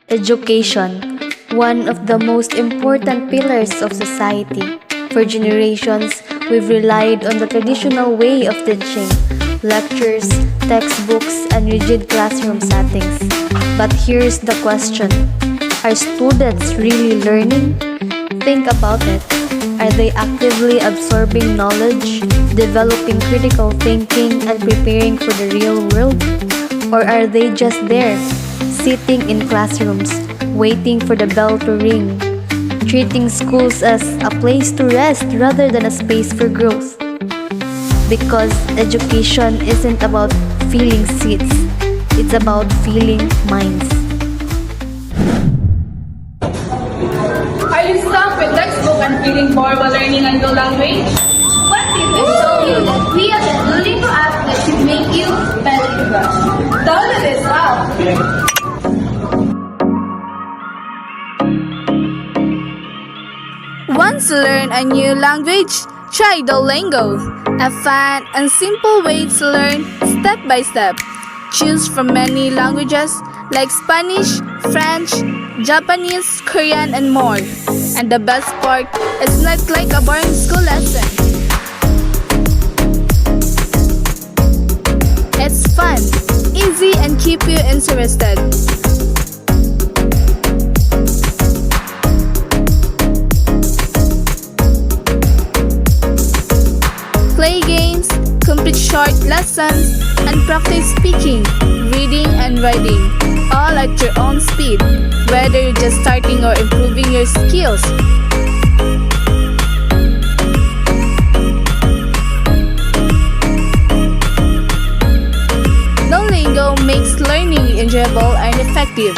Education, one of the most important pillars of society. For generations, we've relied on the traditional way of teaching, lectures, textbooks, and rigid classroom settings. But here's the question: are students really learning? Think about it. Are they actively absorbing knowledge, developing critical thinking, and preparing for the real world? Or are they just there, sitting in classrooms, waiting for the bell to ring, treating schools as a place to rest rather than a space for growth? Because education isn't about filling seats, it's about filling minds. Are you stuck with textbook and feeling bored while learning a new language? What if I told you that we have a Duolingo app that should make you bilingual? Download this app. Want to learn a new language? Try Duolingo, a fun and simple way to learn step by step. Choose from many languages like Spanish, French, Japanese, Korean, and more. And the best part, it's not like a boring school lesson. It's fun, easy, and keep you interested. Play games, complete short lessons, and practice speaking, reading, and writing, all at your own speed, whether you're just starting or improving your skills. Duolingo makes learning enjoyable and effective.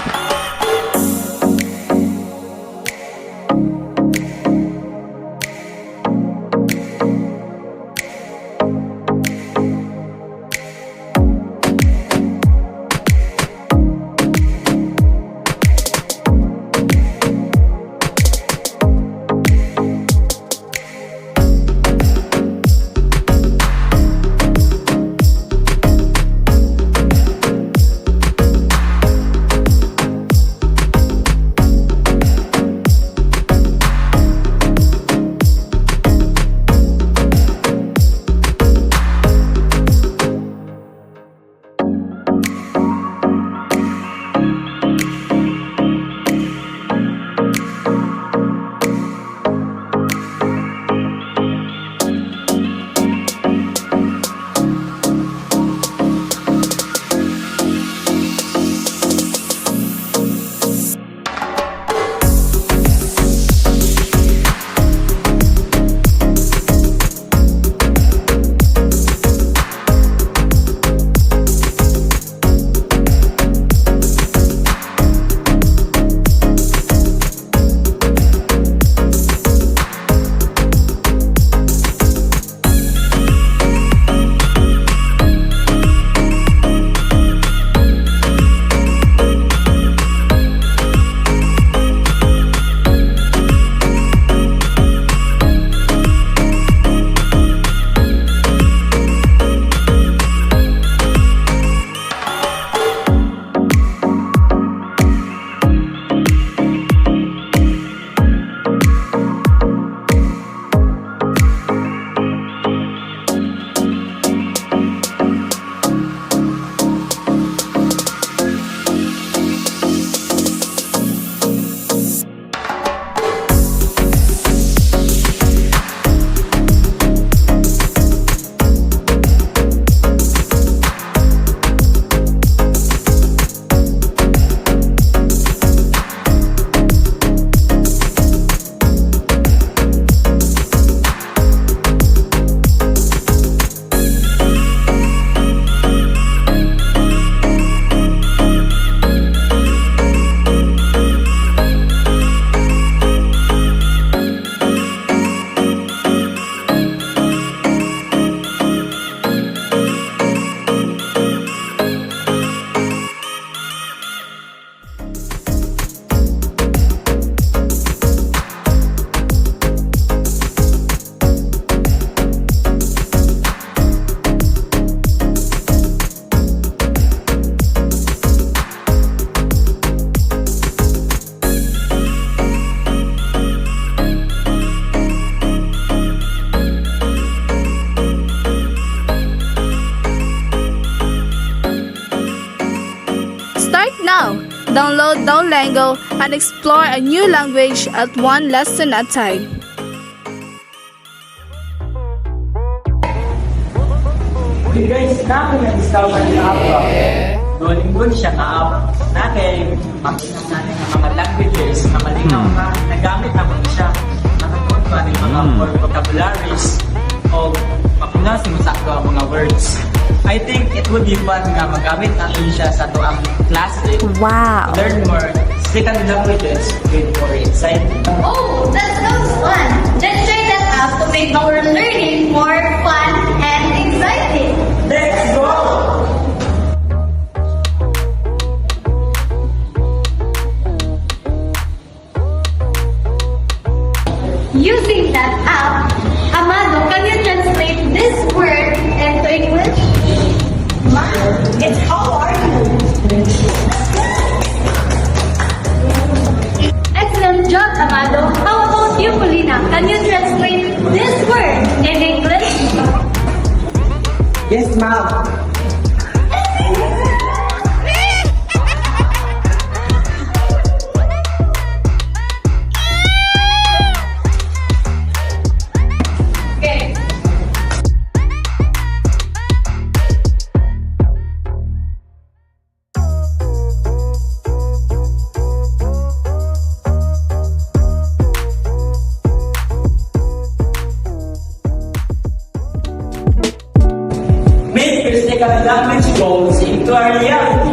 Download Duolingo and explore a new language at one lesson at a time. Okay guys, discover na app ba? Duolingo siya ka app na kay makinang natin ang mga languages na malinaw na nagamit naman siya. Nakatuon pa rin mga more vocabularies o mapunas mo sakto ang mga words. I think it would be fun nga magamit natin siya sa tuang class day. Wow! Learn more second languages with more insight. Oh, that sounds fun. Let's try that app to make our learning more fun and exciting. Let's go! Using that app, Amado, can you translate this word into English? It's how are you? Excellent job, Amado. How about you, Polina? Can you translate this word in English? Yes, ma'am. Okay. Make your second language goals into a reality.